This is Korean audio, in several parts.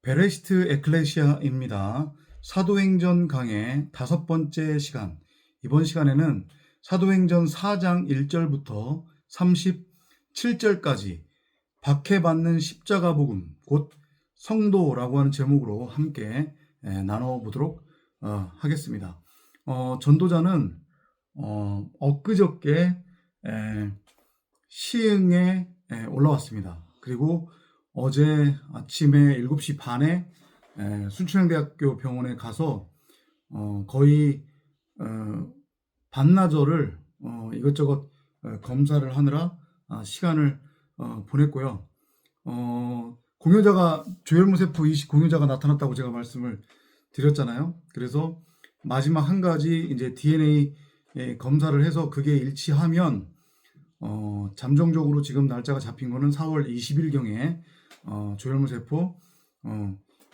베레시트 에클레시아입니다. 사도행전 강의 5번째 시간. 이번 시간에는 사도행전 4장 1절부터 37절까지 박해받는 십자가 복음, 곧 성도라고 하는 제목으로 함께 나눠보도록 하겠습니다. 전도자는 엊그저께 시흥에 올라왔습니다. 그리고 어제 아침에 7시 반에 순천향대학교 병원에 가서 거의 반나절을 이것저것 검사를 하느라 시간을 보냈고요. 공여자가 조혈무세포 이식 공여자가 나타났다고 제가 말씀을 드렸잖아요. 그래서 마지막 한 가지 이제 DNA 검사를 해서 그게 일치하면 잠정적으로 지금 날짜가 잡힌 거는 4월 20일경에 조혈무세포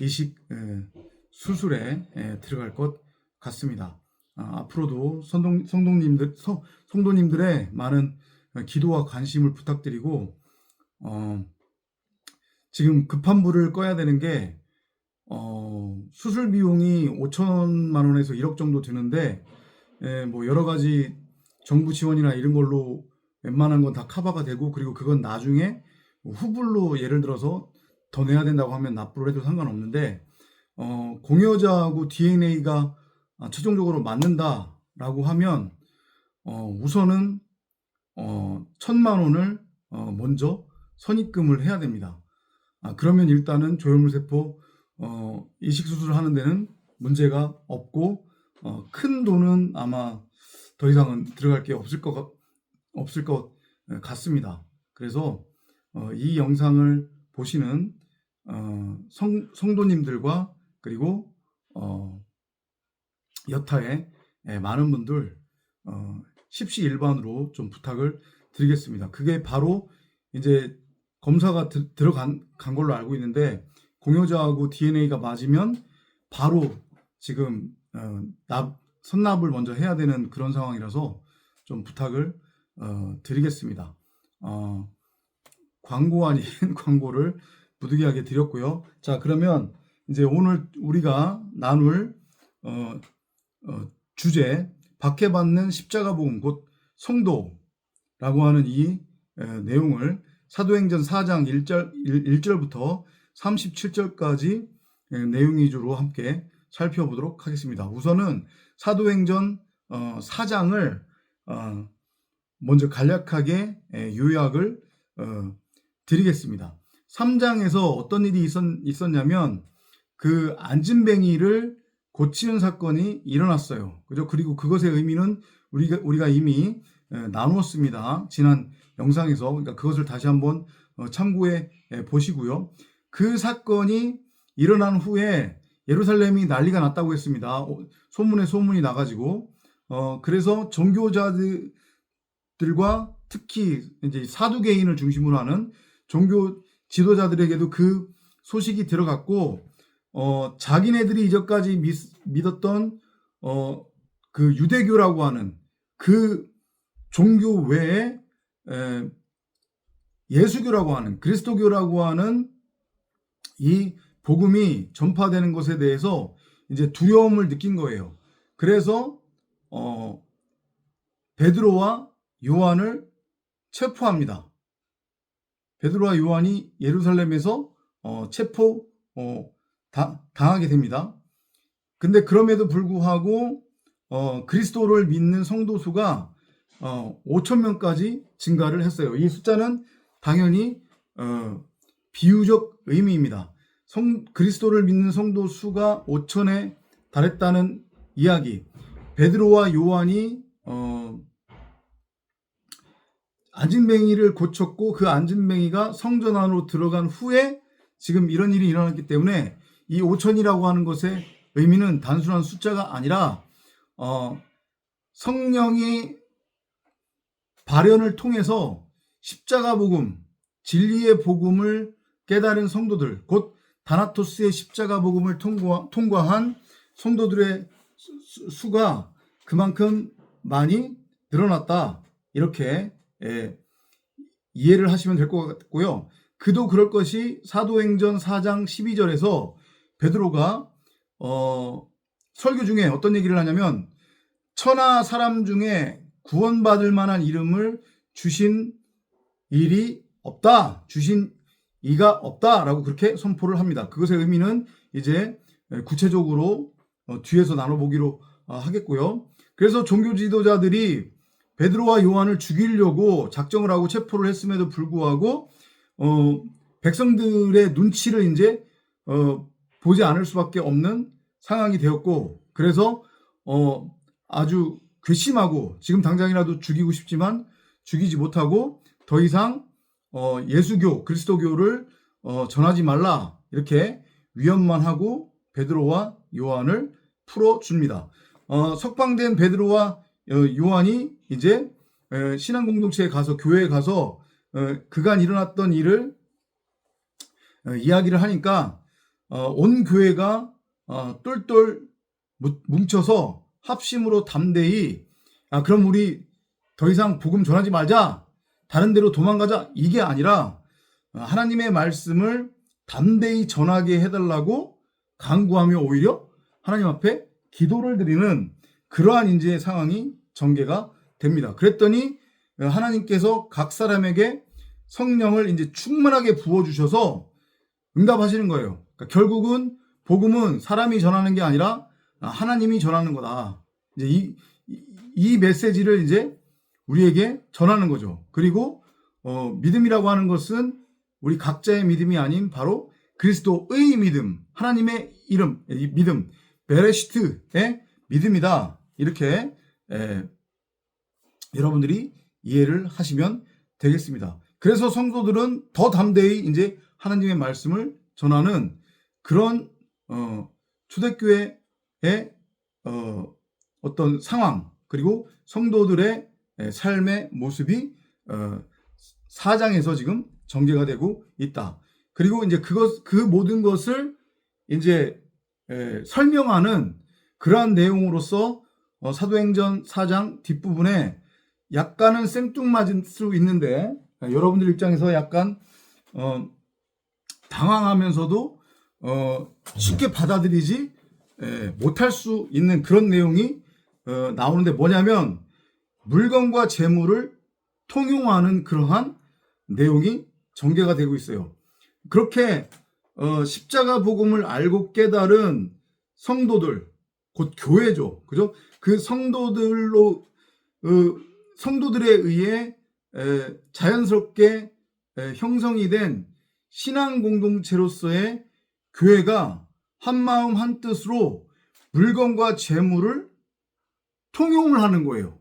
이식 수술에 들어갈 것 같습니다. 앞으로도 성도님들의 많은 기도와 관심을 부탁드리고, 지금 급한 불을 꺼야 되는 게 수술 비용이 5천만 원에서 1억 정도 드는데, 뭐 여러 가지 정부 지원이나 이런 걸로 웬만한 건 다 커버가 되고, 그리고 그건 나중에 후불로 예를 들어서 더 내야 된다고 하면 납부를 해도 상관없는데, 공여자하고 DNA가 최종적으로 맞는다라고 하면 우선은 1,000만 원을 먼저 선입금을 해야 됩니다. 그러면 일단은 조혈무세포 이식 수술을 하는 데는 문제가 없고, 큰 돈은 아마 더 이상은 들어갈 게 없을 것 같습니다. 그래서 이 영상을 보시는 성도님들과 그리고 여타의 많은 분들 십시일반으로 좀 부탁을 드리겠습니다. 그게 바로 이제 검사가 들어간 걸로 알고 있는데, 공여자하고 DNA가 맞으면 바로 지금 선납을 먼저 해야 되는 그런 상황이라서 좀 부탁을 드리겠습니다. 광고 아닌 광고를 부득이하게 드렸고요. 자, 그러면 이제 오늘 우리가 나눌 주제, 박해받는 십자가 복음, 곧 성도라고 하는 이 내용을 사도행전 4장 1절부터 37절까지 내용 위주로 함께 살펴보도록 하겠습니다. 우선은 사도행전 4장을 먼저 간략하게 요약을 드리겠습니다. 3장에서 어떤 일이 있었냐면, 그 안진뱅이를 고치는 사건이 일어났어요. 그죠? 그리고 그것의 의미는 우리가 이미 나누었습니다. 지난 영상에서. 그러니까 그것을 다시 한번 참고해 보시고요. 그 사건이 일어난 후에 예루살렘이 난리가 났다고 했습니다. 소문이 나가지고, 그래서 종교자들과 특히 이제 사두개인을 중심으로 하는 종교 지도자들에게도 그 소식이 들어갔고, 자기네들이 이전까지 믿었던 그 유대교라고 하는 그 종교 외에 예수교라고 하는, 그리스도교라고 하는 이 복음이 전파되는 것에 대해서 이제 두려움을 느낀 거예요. 그래서 베드로와 요한을 체포합니다. 베드로와 요한이 예루살렘에서 체포 당하게 됩니다. 근데 그럼에도 불구하고 그리스도를 믿는 성도 수가 5,000명까지 증가를 했어요. 이 숫자는 당연히 비유적 의미입니다. 그리스도를 믿는 성도 수가 5,000에 달했다는 이야기. 베드로와 요한이 안진뱅이를 고쳤고, 그 안진뱅이가 성전 안으로 들어간 후에 지금 이런 일이 일어났기 때문에 이 5,000이라고 하는 것의 의미는 단순한 숫자가 아니라 성령이 발현을 통해서 십자가 복음, 진리의 복음을 깨달은 성도들, 곧 다나토스의 십자가 복음을 통과한 성도들의 수가 그만큼 많이 늘어났다, 이렇게 이해를 하시면 될 것 같고요. 그도 그럴 것이 사도행전 4장 12절에서 베드로가 설교 중에 어떤 얘기를 하냐면 천하 사람 중에 구원받을 만한 이름을 주신 일이 없다. 주신 이가 없다라고 그렇게 선포를 합니다. 그것의 의미는 이제 구체적으로 뒤에서 나눠보기로 하겠고요. 그래서 종교 지도자들이 베드로와 요한을 죽이려고 작정을 하고 체포를 했음에도 불구하고 백성들의 눈치를 이제 보지 않을 수밖에 없는 상황이 되었고, 그래서 아주 괘씸하고 지금 당장이라도 죽이고 싶지만 죽이지 못하고 더 이상 예수교, 그리스도교를 전하지 말라, 이렇게 위협만 하고 베드로와 요한을 풀어줍니다. 석방된 베드로와 요한이 이제 신앙 공동체에 가서, 교회에 가서 그간 일어났던 일을 이야기를 하니까 온 교회가 똘똘 뭉쳐서 합심으로 담대히 그럼 우리 더 이상 복음 전하지 말자, 다른 데로 도망가자, 이게 아니라 하나님의 말씀을 담대히 전하게 해달라고 간구하며 오히려 하나님 앞에 기도를 드리는 그러한 이제 상황이 전개가 됩니다. 그랬더니 하나님께서 각 사람에게 성령을 이제 충만하게 부어주셔서 응답하시는 거예요. 그러니까 결국은 복음은 사람이 전하는 게 아니라 하나님이 전하는 거다. 이제 이 메시지를 이제 우리에게 전하는 거죠. 그리고 믿음이라고 하는 것은 우리 각자의 믿음이 아닌 바로 그리스도의 믿음, 하나님의 이름, 믿음, 베레시트의 믿음이다. 이렇게 여러분들이 이해를 하시면 되겠습니다. 그래서 성도들은 더 담대히 이제 하나님의 말씀을 전하는 그런 초대교회의 어떤 상황, 그리고 성도들의 삶의 모습이 4장에서 지금 전개가 되고 있다. 그리고 이제 그 모든 것을 이제 설명하는 그러한 내용으로서 사도행전 4장 뒷부분에 약간은 생뚱맞을 수 있는데 여러분들 입장에서 약간 당황하면서도 쉽게 받아들이지 못할 수 있는 그런 내용이 나오는데, 뭐냐면 물건과 재물을 통용하는 그러한 내용이 전개가 되고 있어요. 그렇게 십자가 복음을 알고 깨달은 성도들, 곧 교회죠, 그죠? 그 성도들에 의해 자연스럽게 형성이 된 신앙 공동체로서의 교회가 한마음 한뜻으로 물건과 재물을 통용을 하는 거예요.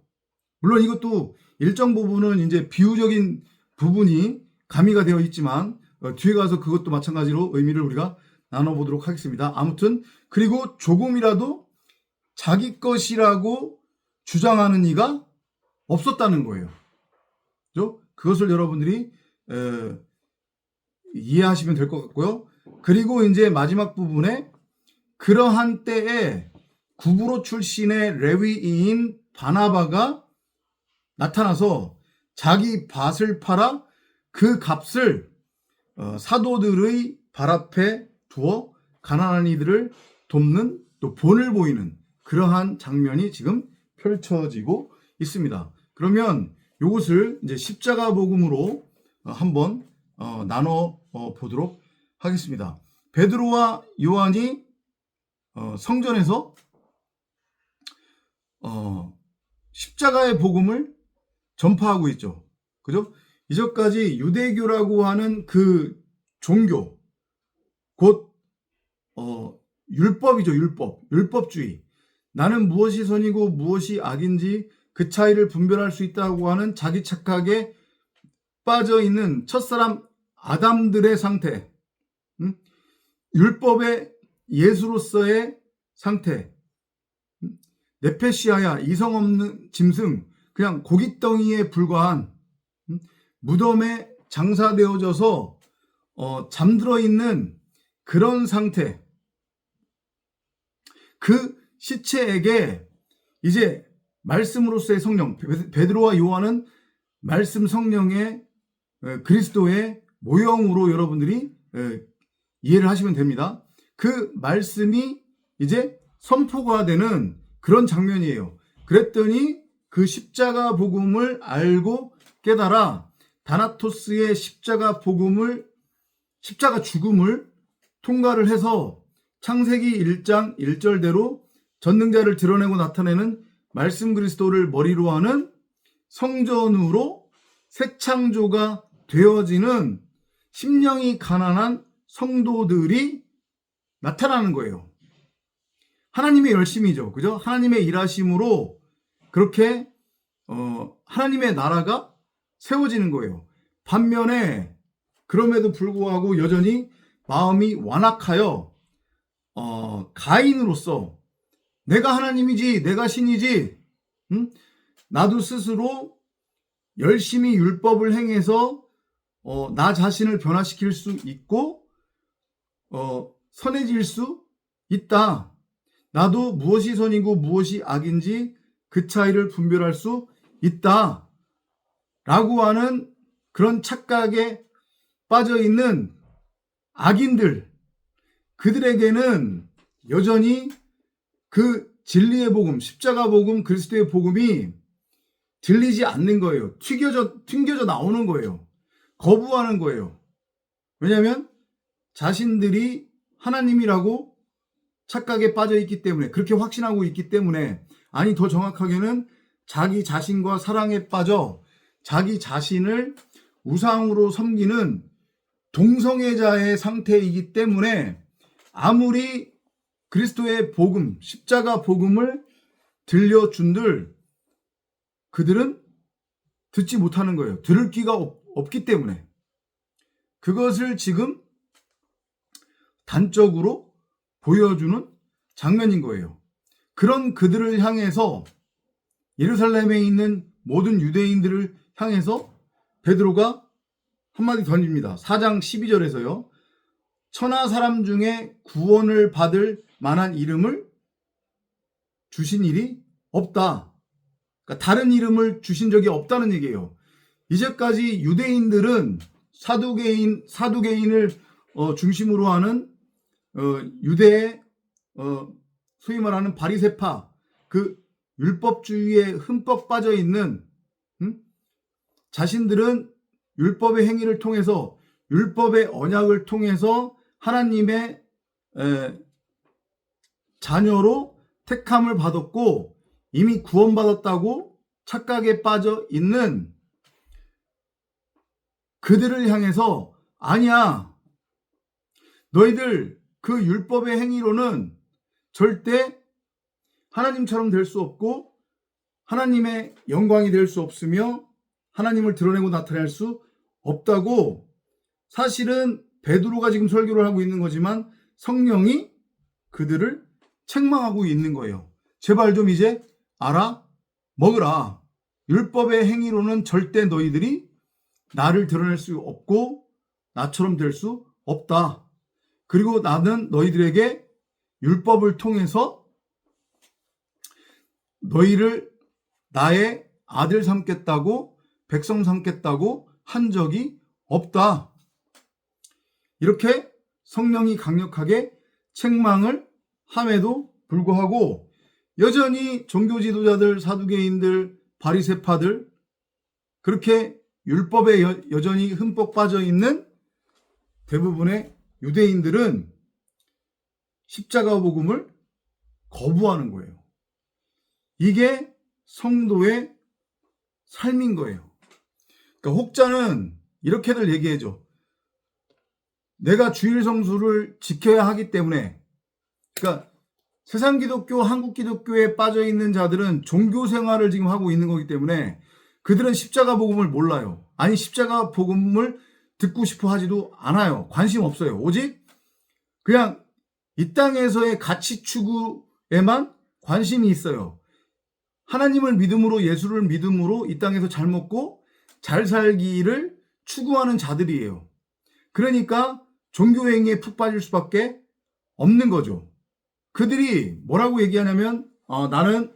물론 이것도 일정 부분은 이제 비유적인 부분이 가미가 되어 있지만 뒤에 가서 그것도 마찬가지로 의미를 우리가 나눠보도록 하겠습니다. 아무튼 그리고 조금이라도 자기 것이라고 주장하는 이가 없었다는 거예요. 그죠? 그것을 여러분들이 이해하시면 될 것 같고요. 그리고 이제 마지막 부분에 그러한 때에 구브로 출신의 레위인 바나바가 나타나서 자기 밭을 팔아 그 값을 사도들의 발 앞에 두어 가난한 이들을 돕는, 또 본을 보이는 그러한 장면이 지금 펼쳐지고 있습니다. 그러면 이것을 이제 십자가 복음으로 한번 나눠 보도록 하겠습니다. 베드로와 요한이 성전에서 십자가의 복음을 전파하고 있죠. 그죠? 이전까지 유대교라고 하는 그 종교, 곧 율법이죠. 율법주의. 나는 무엇이 선이고 무엇이 악인지 그 차이를 분별할 수 있다고 하는 자기 착각에 빠져 있는 첫사람 아담들의 상태, 율법의 예수로서의 상태, 네페시아야, 이성 없는 짐승, 그냥 고깃덩이에 불과한 무덤에 장사되어져서 잠들어 있는 그런 상태, 그 시체에게 이제 말씀으로서의 성령, 베드로와 요한은 말씀 성령의 그리스도의 모형으로 여러분들이 이해를 하시면 됩니다. 그 말씀이 이제 선포가 되는 그런 장면이에요. 그랬더니 그 십자가 복음을 알고 깨달아 다나토스의 십자가 죽음을 통과를 해서 창세기 1장 1절대로 전능자를 드러내고 나타내는 말씀 그리스도를 머리로 하는 성전으로 새 창조가 되어지는 심령이 가난한 성도들이 나타나는 거예요. 하나님의 열심이죠. 그죠? 하나님의 일하심으로 그렇게 하나님의 나라가 세워지는 거예요. 반면에 그럼에도 불구하고 여전히 마음이 완악하여 가인으로서 내가 하나님이지, 내가 신이지, 나도 스스로 열심히 율법을 행해서 나 자신을 변화시킬 수 있고 선해질 수 있다. 나도 무엇이 선이고 무엇이 악인지 그 차이를 분별할 수 있다. 라고 하는 그런 착각에 빠져있는 악인들, 그들에게는 여전히 그 진리의 복음, 십자가 복음, 그리스도의 복음이 들리지 않는 거예요. 튕겨져 나오는 거예요. 거부하는 거예요. 왜냐하면 자신들이 하나님이라고 착각에 빠져 있기 때문에, 그렇게 확신하고 있기 때문에, 아니 더 정확하게는 자기 자신과 사랑에 빠져 자기 자신을 우상으로 섬기는 동성애자의 상태이기 때문에 아무리 그리스도의 복음, 십자가 복음을 들려준들 그들은 듣지 못하는 거예요. 들을 귀가 없기 때문에. 그것을 지금 단적으로 보여주는 장면인 거예요. 그런 그들을 향해서, 예루살렘에 있는 모든 유대인들을 향해서 베드로가 한마디 던집니다. 4장 12절에서요. 천하 사람 중에 구원을 받을 만한 이름을 주신 일이 없다. 그러니까 다른 이름을 주신 적이 없다는 얘기예요. 이제까지 유대인들은 사두개인을 중심으로 하는 유대의 소위 말하는 바리새파, 그 율법주의에 흠뻑 빠져 있는 자신들은 율법의 행위를 통해서, 율법의 언약을 통해서 하나님의 자녀로 택함을 받았고 이미 구원받았다고 착각에 빠져 있는 그들을 향해서, 아니야, 너희들 그 율법의 행위로는 절대 하나님처럼 될 수 없고 하나님의 영광이 될 수 없으며 하나님을 드러내고 나타낼 수 없다고, 사실은 베드로가 지금 설교를 하고 있는 거지만 성령이 그들을 책망하고 있는 거예요. 제발 좀 이제 알아먹으라. 율법의 행위로는 절대 너희들이 나를 드러낼 수 없고 나처럼 될 수 없다. 그리고 나는 너희들에게 율법을 통해서 너희를 나의 아들 삼겠다고, 백성 삼겠다고 한 적이 없다. 이렇게 성령이 강력하게 책망을 함에도 불구하고 여전히 종교 지도자들, 사두개인들, 바리새파들, 그렇게 율법에 여전히 흠뻑 빠져 있는 대부분의 유대인들은 십자가 복음을 거부하는 거예요. 이게 성도의 삶인 거예요. 그러니까 혹자는 이렇게들 얘기해줘. 내가 주일 성수를 지켜야 하기 때문에, 그러니까 세상 기독교, 한국 기독교에 빠져 있는 자들은 종교 생활을 지금 하고 있는 거기 때문에 그들은 십자가 복음을 몰라요. 아니, 십자가 복음을 듣고 싶어 하지도 않아요. 관심 없어요. 오직 그냥 이 땅에서의 가치 추구에만 관심이 있어요. 하나님을 믿음으로, 예수를 믿음으로 이 땅에서 잘 먹고 잘 살기를 추구하는 자들이에요. 그러니까 종교행위에 푹 빠질 수밖에 없는 거죠. 그들이 뭐라고 얘기하냐면 나는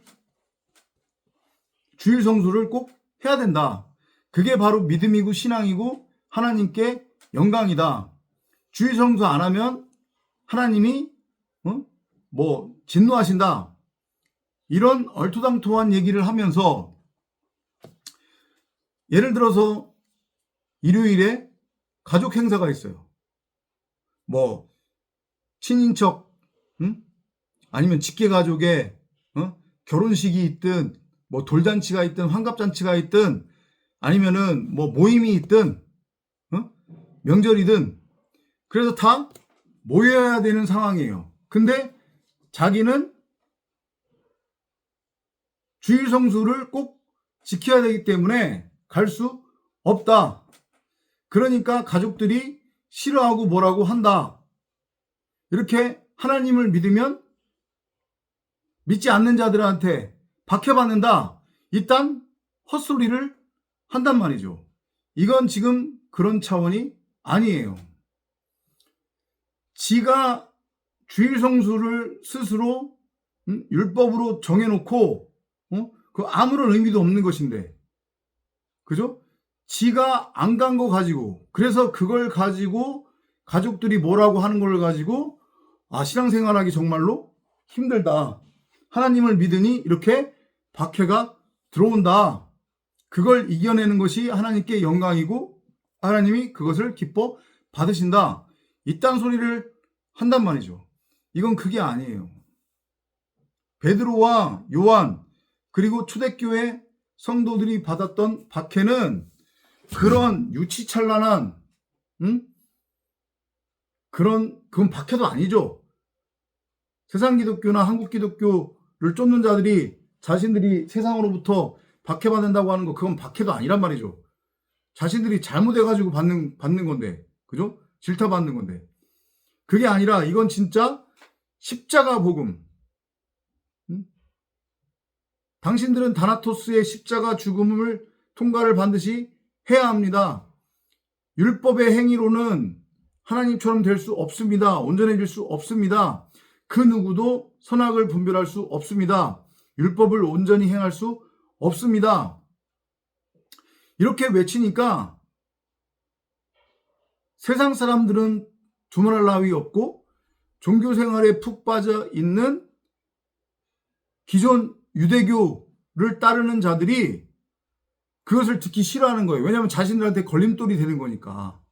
주일 성수를 꼭 해야 된다. 그게 바로 믿음이고 신앙이고 하나님께 영광이다. 주일 성수 안 하면 하나님이 뭐 진노하신다, 이런 얼토당토한 얘기를 하면서, 예를 들어서 일요일에 가족 행사가 있어요. 뭐 친인척, 아니면 직계가족의 결혼식이 있든, 뭐 돌잔치가 있든, 환갑잔치가 있든, 아니면은 뭐 모임이 있든, 명절이든, 그래서 다 모여야 되는 상황이에요. 근데 자기는 주일 성수를 꼭 지켜야 되기 때문에 갈 수 없다. 그러니까 가족들이 싫어하고 뭐라고 한다. 이렇게 하나님을 믿으면 믿지 않는 자들한테 박해받는다, 이딴 헛소리를 한단 말이죠. 이건 지금 그런 차원이 아니에요. 지가 주일 성수를 스스로 율법으로 정해놓고 그 아무런 의미도 없는 것인데, 그죠? 지가 안 간 거 가지고, 그래서 그걸 가지고 가족들이 뭐라고 하는 걸 가지고, 아, 신앙생활하기 정말로 힘들다, 하나님을 믿으니 이렇게 박해가 들어온다, 그걸 이겨내는 것이 하나님께 영광이고 하나님이 그것을 기뻐 받으신다, 이딴 소리를 한단 말이죠. 이건 그게 아니에요. 베드로와 요한, 그리고 초대교회 성도들이 받았던 박해는 그런 유치찬란한 그건 박해도 아니죠. 세상 기독교나 한국 기독교를 쫓는 자들이 자신들이 세상으로부터 박해받는다고 하는 거, 그건 박해도 아니란 말이죠. 자신들이 잘못해가지고 받는 건데, 그죠? 질타받는 건데. 그게 아니라 이건 진짜 십자가 복음. 당신들은 다나토스의 십자가 죽음을 통과를 반드시 해야 합니다. 율법의 행위로는 하나님처럼 될 수 없습니다. 온전해질 수 없습니다. 그 누구도 선악을 분별할 수 없습니다. 율법을 온전히 행할 수 없습니다. 이렇게 외치니까 세상 사람들은 두말할 나위 없고, 종교 생활에 푹 빠져 있는 기존 유대교를 따르는 자들이 그것을 듣기 싫어하는 거예요. 왜냐하면 자신들한테 걸림돌이 되는 거니까.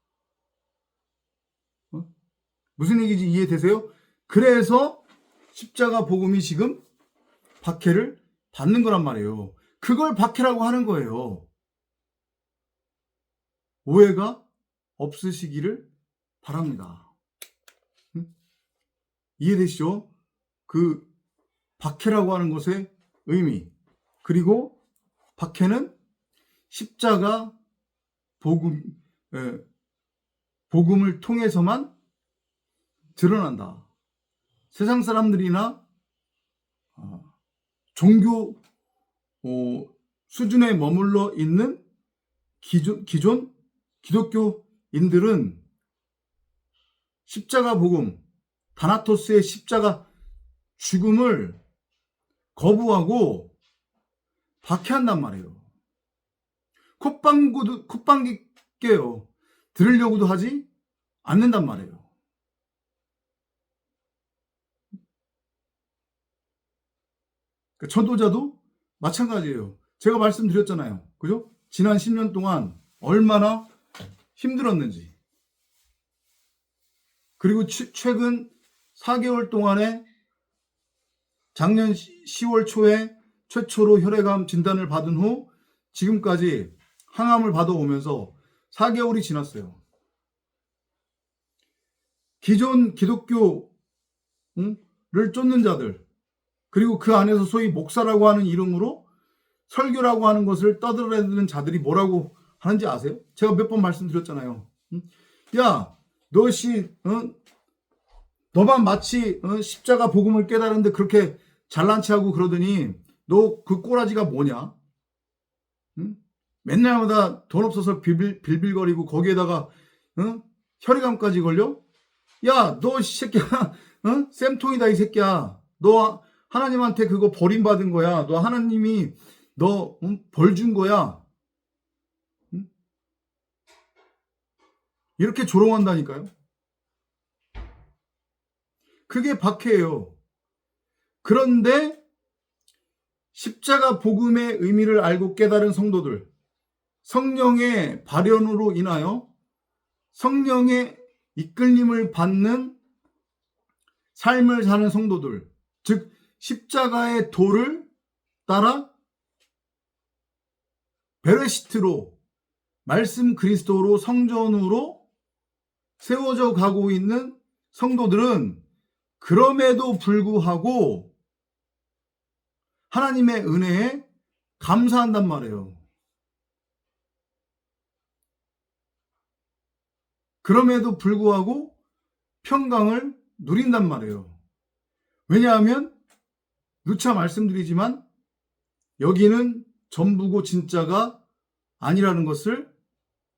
무슨 얘기인지 이해되세요? 그래서 십자가 복음이 지금 박해를 받는 거란 말이에요. 그걸 박해라고 하는 거예요. 오해가 없으시기를 바랍니다. 이해되시죠? 그 박해라고 하는 것의 의미, 그리고 박해는 십자가 복음을 통해서만 드러난다. 세상 사람들이나 종교 수준에 머물러 있는 기존 기독교인들은 십자가 복음, 다나토스의 십자가 죽음을 거부하고 박해한단 말이에요. 콧방귀 껴요. 들으려고도 하지 않는단 말이에요. 전도자도 마찬가지예요. 제가 말씀드렸잖아요. 그죠? 지난 10년 동안 얼마나 힘들었는지. 그리고 최근 4개월 동안에 작년 10월 초에 최초로 혈액암 진단을 받은 후 지금까지 항암을 받아오면서 4개월이 지났어요. 기존 기독교를 쫓는 자들, 그리고 그 안에서 소위 목사라고 하는 이름으로 설교라고 하는 것을 떠들어대는 자들이 뭐라고 하는지 아세요? 제가 몇 번 말씀드렸잖아요. 야, 너만 마치 십자가 복음을 깨달은데 그렇게 잘난 체하고 그러더니 너 그 꼬라지가 뭐냐? 맨날마다 돈 없어서 빌빌거리고 거기에다가 혈액암까지 걸려? 야, 너 이 새끼야, 쌤통이다 이 새끼야. 너 하나님한테 그거 버림받은 거야. 너 하나님이 너 벌 준 거야. 이렇게 조롱한다니까요. 그게 박해예요. 그런데 십자가 복음의 의미를 알고 깨달은 성도들, 성령의 발현으로 인하여 성령의 이끌림을 받는 삶을 사는 성도들, 즉 십자가의 도를 따라 베레시트로, 말씀 그리스도로, 성전으로 세워져 가고 있는 성도들은 그럼에도 불구하고 하나님의 은혜에 감사한단 말이에요. 그럼에도 불구하고 평강을 누린단 말이에요. 왜냐하면 누차 말씀드리지만 여기는 전부고 진짜가 아니라는 것을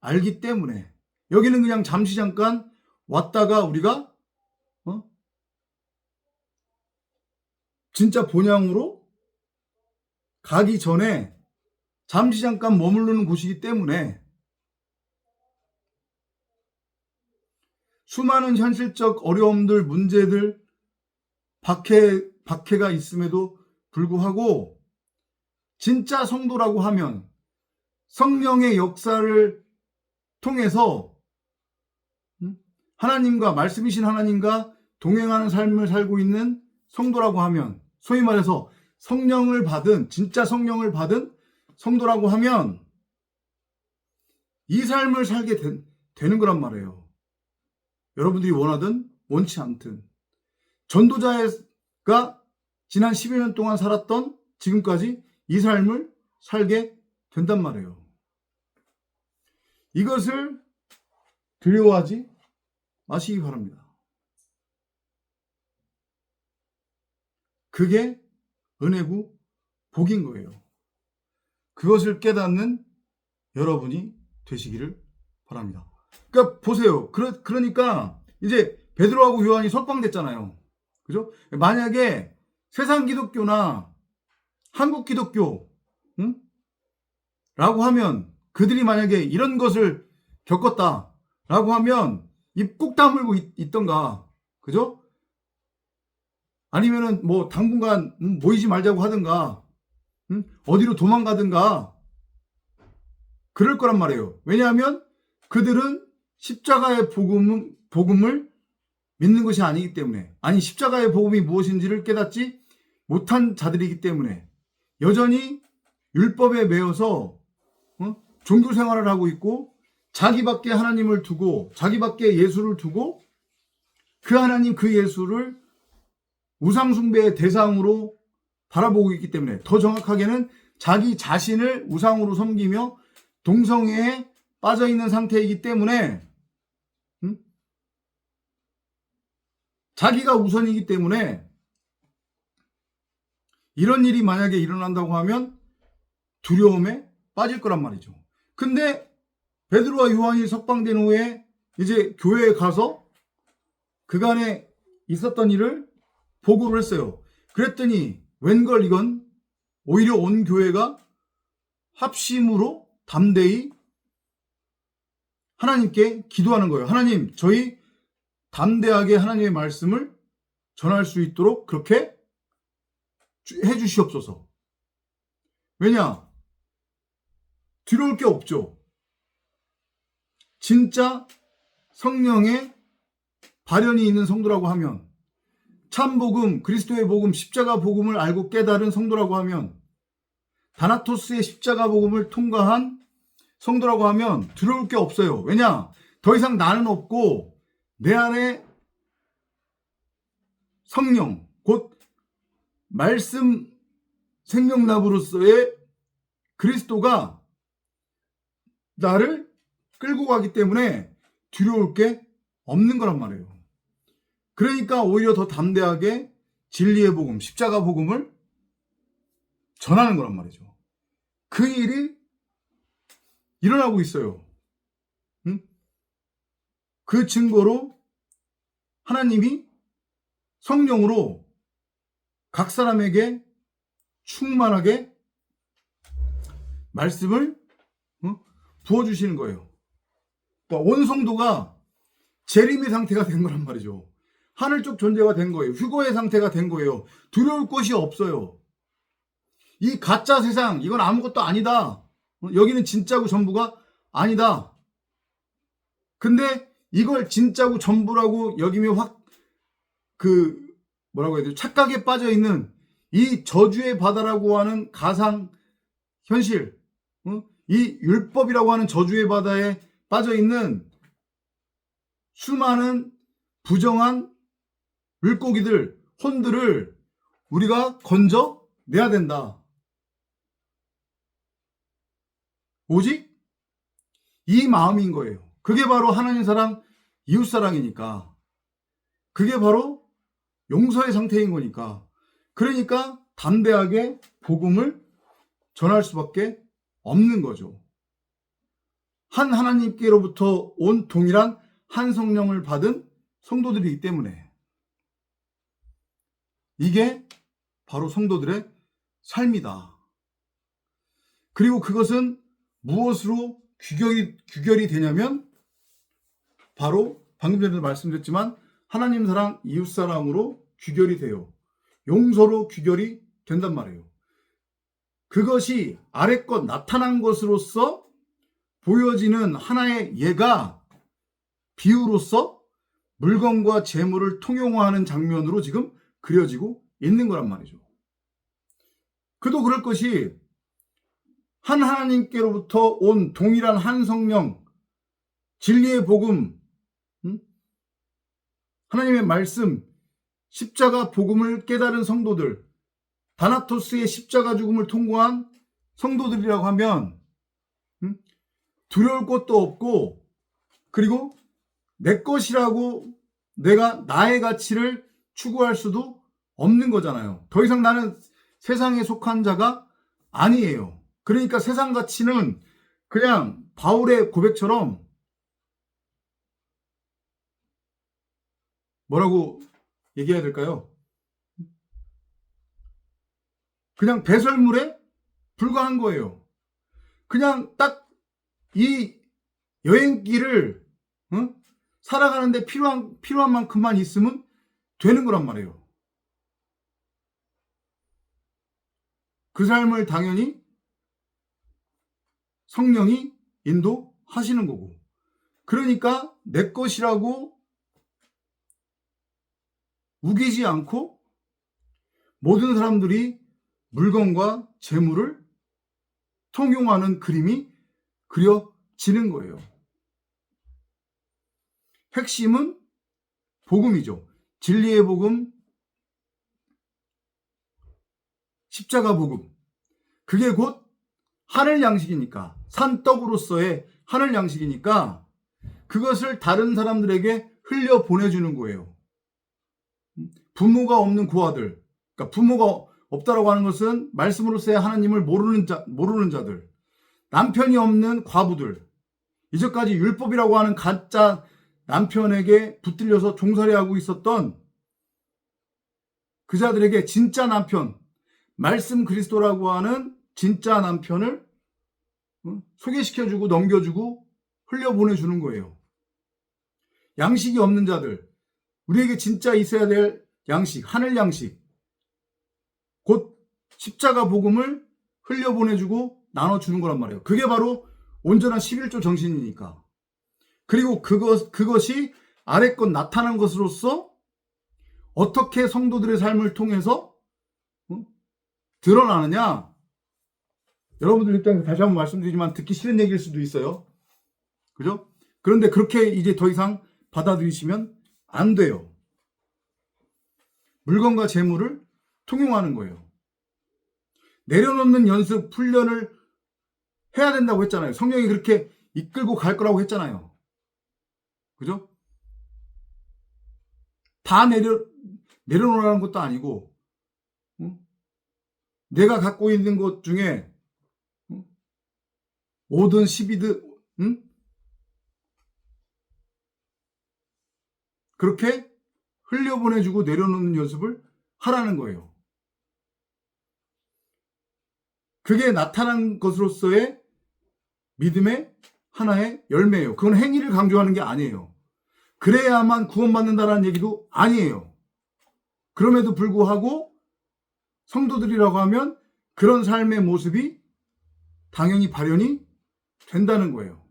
알기 때문에, 여기는 그냥 잠시 잠깐 왔다가 우리가 진짜 본향으로 가기 전에 잠시 잠깐 머무르는 곳이기 때문에 수많은 현실적 어려움들, 문제들, 박해가 있음에도 불구하고 진짜 성도라고 하면 성령의 역사를 통해서 하나님과, 말씀이신 하나님과 동행하는 삶을 살고 있는 성도라고 하면, 소위 말해서 성령을 받은, 진짜 성령을 받은 성도라고 하면 이 삶을 살게 되는 거란 말이에요. 여러분들이 원하든 원치 않든 전도자가 지난 10여 년 동안 살았던 지금까지 이 삶을 살게 된단 말이에요. 이것을 두려워하지 마시기 바랍니다. 그게 은혜고 복인 거예요. 그것을 깨닫는 여러분이 되시기를 바랍니다. 그러니까 보세요. 그러니까 이제 베드로하고 요한이 석방됐잖아요. 그죠? 만약에 세상 기독교나 한국 기독교, 라고 하면, 그들이 만약에 이런 것을 겪었다라고 하면 입 꾹 다물고 있던가, 그죠? 아니면은 뭐 당분간 모이지 말자고 하든가, 어디로 도망가든가 그럴 거란 말이에요. 왜냐하면 그들은 십자가의 복음을 믿는 것이 아니기 때문에, 아니 십자가의 복음이 무엇인지를 깨닫지 못한 자들이기 때문에 여전히 율법에 매여서 종교 생활을 하고 있고, 자기밖에 하나님을 두고, 자기밖에 예수를 두고, 그 하나님, 그 예수를 우상숭배의 대상으로 바라보고 있기 때문에, 더 정확하게는 자기 자신을 우상으로 섬기며 동성애에 빠져있는 상태이기 때문에, 자기가 우선이기 때문에 이런 일이 만약에 일어난다고 하면 두려움에 빠질 거란 말이죠. 근데 베드로와 요한이 석방된 후에 이제 교회에 가서 그간에 있었던 일을 보고를 했어요. 그랬더니 웬걸 이건 오히려 온 교회가 합심으로 담대히 하나님께 기도하는 거예요. 하나님, 저희 담대하게 하나님의 말씀을 전할 수 있도록 그렇게 해주시옵소서. 왜냐? 두려울 게 없죠. 진짜 성령의 발현이 있는 성도라고 하면, 참복음, 그리스도의 복음, 십자가 복음을 알고 깨달은 성도라고 하면, 다나토스의 십자가 복음을 통과한 성도라고 하면 두려울 게 없어요. 왜냐? 더 이상 나는 없고 내 안에 성령, 곧 말씀 생명나무로서의 그리스도가 나를 끌고 가기 때문에 두려울 게 없는 거란 말이에요. 그러니까 오히려 더 담대하게 진리의 복음, 십자가 복음을 전하는 거란 말이죠. 그 일이 일어나고 있어요. 그 증거로 하나님이 성령으로 각 사람에게 충만하게 말씀을 부어주시는 거예요. 그러니까 온 성도가 재림의 상태가 된 거란 말이죠. 하늘적 존재가 된 거예요. 휴거의 상태가 된 거예요. 두려울 것이 없어요. 이 가짜 세상, 이건 아무것도 아니다. 여기는 진짜고 전부가 아니다. 근데 이걸 진짜고 전부라고 여기며 뭐라고 해야 되죠? 착각에 빠져 있는 이 저주의 바다라고 하는 가상 현실, 이 율법이라고 하는 저주의 바다에 빠져 있는 수많은 부정한 물고기들, 혼들을 우리가 건져내야 된다. 오직 이 마음인 거예요. 그게 바로 하나님 사랑, 이웃 사랑이니까. 그게 바로 용서의 상태인 거니까. 그러니까 담대하게 복음을 전할 수밖에 없는 거죠. 한 하나님께로부터 온 동일한 한 성령을 받은 성도들이기 때문에. 이게 바로 성도들의 삶이다. 그리고 그것은 무엇으로 규결이 되냐면 바로 방금 전에도 말씀드렸지만 하나님 사랑, 이웃 사랑으로 규결이 돼요. 용서로 규결이 된단 말이에요. 그것이 아래껏 나타난 것으로서 보여지는 하나의 예가 비유로서 물건과 재물을 통용하는 장면으로 지금 그려지고 있는 거란 말이죠. 그도 그럴 것이 한 하나님께로부터 온 동일한 한 성령, 진리의 복음, 하나님의 말씀, 십자가 복음을 깨달은 성도들, 다나토스의 십자가 죽음을 통과한 성도들이라고 하면 두려울 것도 없고, 그리고 내 것이라고 내가 나의 가치를 추구할 수도 없는 거잖아요. 더 이상 나는 세상에 속한 자가 아니에요. 그러니까 세상 가치는 그냥 바울의 고백처럼 뭐라고 얘기해야 될까요? 그냥 배설물에 불과한 거예요. 그냥 딱 이 여행길을 살아가는데 필요한 만큼만 있으면 되는 거란 말이에요. 그 삶을 당연히 성령이 인도하시는 거고. 그러니까 내 것이라고 우기지 않고 모든 사람들이 물건과 재물을 통용하는 그림이 그려지는 거예요. 핵심은 복음이죠. 진리의 복음, 십자가 복음. 그게 곧 하늘 양식이니까, 산떡으로서의 하늘 양식이니까 그것을 다른 사람들에게 흘려 보내주는 거예요. 부모가 없는 고아들, 그러니까 부모가 없다라고 하는 것은 말씀으로서의 하나님을 모르는 자들, 남편이 없는 과부들, 이제까지 율법이라고 하는 가짜 남편에게 붙들려서 종살이하고 있었던 그 자들에게 진짜 남편, 말씀 그리스도라고 하는 진짜 남편을 소개시켜주고 넘겨주고 흘려보내주는 거예요. 양식이 없는 자들, 우리에게 진짜 있어야 될 양식, 하늘 양식, 곧 십자가 복음을 흘려보내주고 나눠주는 거란 말이에요. 그게 바로 온전한 11조 정신이니까. 그리고 그것이 아래껏 나타난 것으로서 어떻게 성도들의 삶을 통해서 드러나느냐. 여러분들 입장에서 다시 한번 말씀드리지만 듣기 싫은 얘기일 수도 있어요. 그죠? 그런데 그렇게 이제 더 이상 받아들이시면 안 돼요. 물건과 재물을 통용하는 거예요. 내려놓는 연습, 훈련을 해야 된다고 했잖아요. 성령이 그렇게 이끌고 갈 거라고 했잖아요. 그죠? 다 내려놓으라는 것도 아니고, 내가 갖고 있는 것 중에 5든 10이든 그렇게 흘려보내주고 내려놓는 연습을 하라는 거예요. 그게 나타난 것으로서의 믿음의 하나의 열매예요. 그건 행위를 강조하는 게 아니에요. 그래야만 구원받는다라는 얘기도 아니에요. 그럼에도 불구하고 성도들이라고 하면 그런 삶의 모습이 당연히 발현이 된다는 거예요.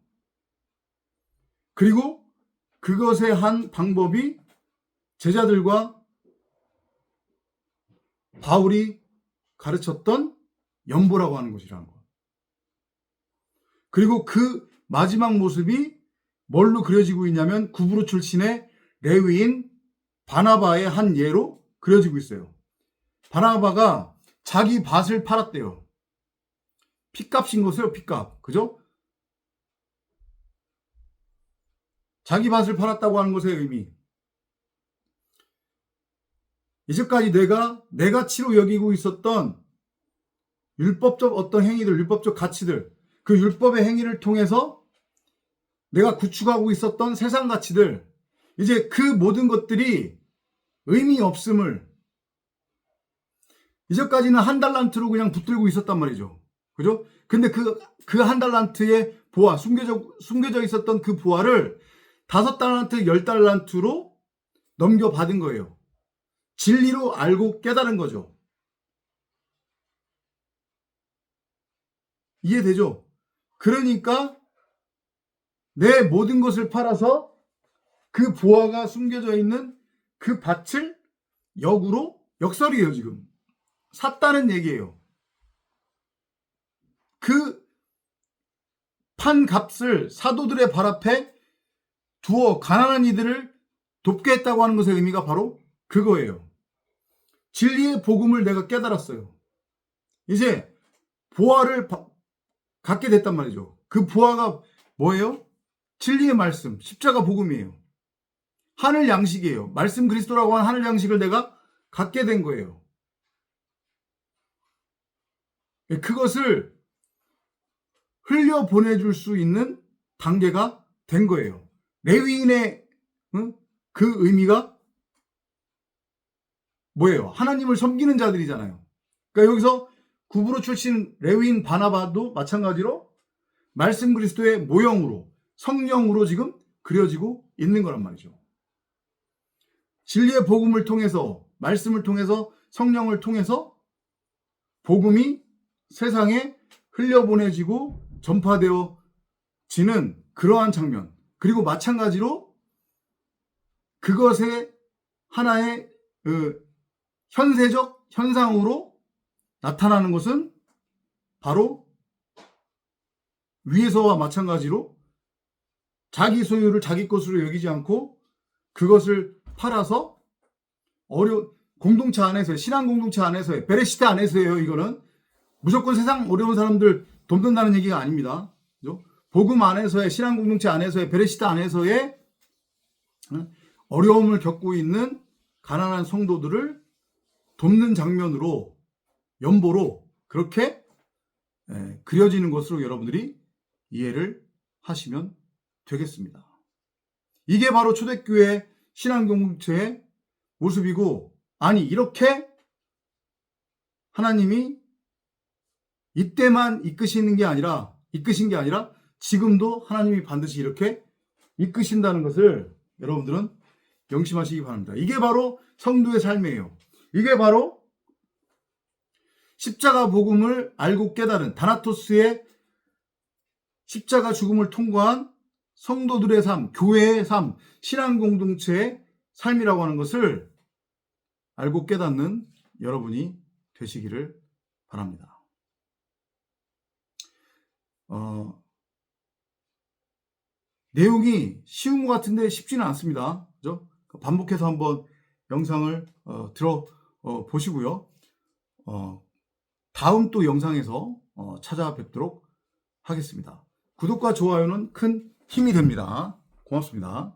그리고 그것의 한 방법이 제자들과 바울이 가르쳤던 연보라고 하는 것이라는 거. 그리고 그 마지막 모습이 뭘로 그려지고 있냐면 구브로 출신의 레위인 바나바의 한 예로 그려지고 있어요. 바나바가 자기 밭을 팔았대요. 핏값인 것이에요, 핏값. 그죠? 자기 밭을 팔았다고 하는 것의 의미. 이제까지 내 가치로 여기고 있었던 율법적 어떤 행위들, 율법적 가치들, 그 율법의 행위를 통해서 내가 구축하고 있었던 세상 가치들, 이제 그 모든 것들이 의미 없음을, 이제까지는 한 달란트로 그냥 붙들고 있었단 말이죠. 그죠? 근데 그 한 달란트의 보화, 숨겨져 있었던 그 보화를 5달란트, 10달란트로 넘겨받은 거예요. 진리로 알고 깨달은 거죠. 이해되죠? 그러니까 내 모든 것을 팔아서 그 보화가 숨겨져 있는 그 밭을 역설이에요, 지금. 샀다는 얘기예요. 그 판 값을 사도들의 발 앞에 두어 가난한 이들을 돕게 했다고 하는 것의 의미가 바로 그거예요. 진리의 복음을 내가 깨달았어요. 이제 보화를 갖게 됐단 말이죠. 그 보화가 뭐예요? 진리의 말씀, 십자가 복음이에요. 하늘 양식이에요. 말씀 그리스도라고 하는 하늘 양식을 내가 갖게 된 거예요. 그것을 흘려보내줄 수 있는 단계가 된 거예요. 레위인의 그 의미가 뭐예요? 하나님을 섬기는 자들이잖아요. 그러니까 여기서 구브로 출신 레위인 바나바도 마찬가지로 말씀 그리스도의 모형으로, 성령으로 지금 그려지고 있는 거란 말이죠. 진리의 복음을 통해서, 말씀을 통해서, 성령을 통해서 복음이 세상에 흘려보내지고 전파되어지는 그러한 장면. 그리고 마찬가지로 그것의 하나의 현세적 현상으로 나타나는 것은 바로 위에서와 마찬가지로 자기 소유를 자기 것으로 여기지 않고 그것을 팔아서 공동체 안에서의, 신앙 공동체 안에서의, 베레시테 안에서예요. 이거는 무조건 세상 어려운 사람들 돕는다는 얘기가 아닙니다. 그죠? 복음 안에서의, 신앙 공동체 안에서의, 베레시테 안에서의 어려움을 겪고 있는 가난한 성도들을 돕는 장면으로, 연보로 그렇게 그려지는 것으로 여러분들이 이해를 하시면 되겠습니다. 이게 바로 초대교회 신앙 공동체의 모습이고, 아니 이렇게 하나님이 이때만 이끄신 게 아니라 지금도 하나님이 반드시 이렇게 이끄신다는 것을 여러분들은 명심하시기 바랍니다. 이게 바로 성도의 삶이에요. 이게 바로 십자가 복음을 알고 깨달은 다나토스의 십자가 죽음을 통과한 성도들의 삶, 교회의 삶, 신앙 공동체의 삶이라고 하는 것을 알고 깨닫는 여러분이 되시기를 바랍니다. 내용이 쉬운 것 같은데 쉽지는 않습니다. 그죠? 반복해서 한번 영상을 보시고요. 다음 또 영상에서 찾아뵙도록 하겠습니다. 구독과 좋아요는 큰 힘이 됩니다. 고맙습니다.